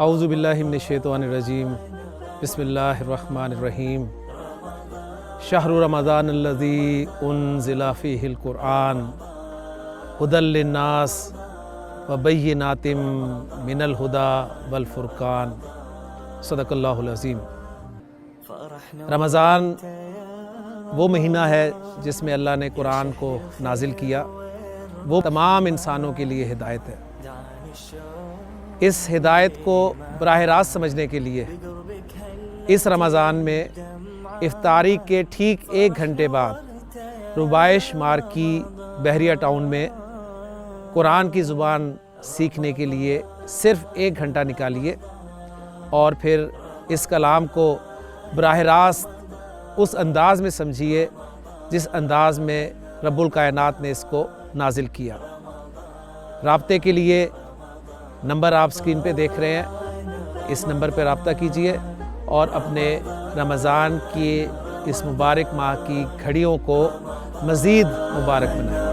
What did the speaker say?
اعوذ باللہ من الشیطان الرجیم بسم اللہ الرحمن الرحیم شہر رمضان الذی انزل فیہ القرآن ھدی للناس وبینات من الہدی والفرقان صدق اللہ العظیم۔ رمضان وہ مہینہ ہے جس میں اللہ نے قرآن کو نازل کیا، وہ تمام انسانوں کے لیے ہدایت ہے۔ اس ہدایت کو براہ راست سمجھنے کے لیے اس رمضان میں افطاری کے ٹھیک 1 گھنٹے بعد ربائش مارکی بحریہ ٹاؤن میں قرآن کی زبان سیکھنے کے لیے صرف 1 گھنٹہ نکالیے اور پھر اس کلام کو براہ راست اس انداز میں سمجھیے جس انداز میں رب الکائنات نے اس کو نازل کیا۔ رابطے کے لیے نمبر آپ سکرین پہ دیکھ رہے ہیں، اس نمبر پہ رابطہ کیجئے اور اپنے رمضان کی اس مبارک ماہ کی گھڑیوں کو مزید مبارک بنائیں۔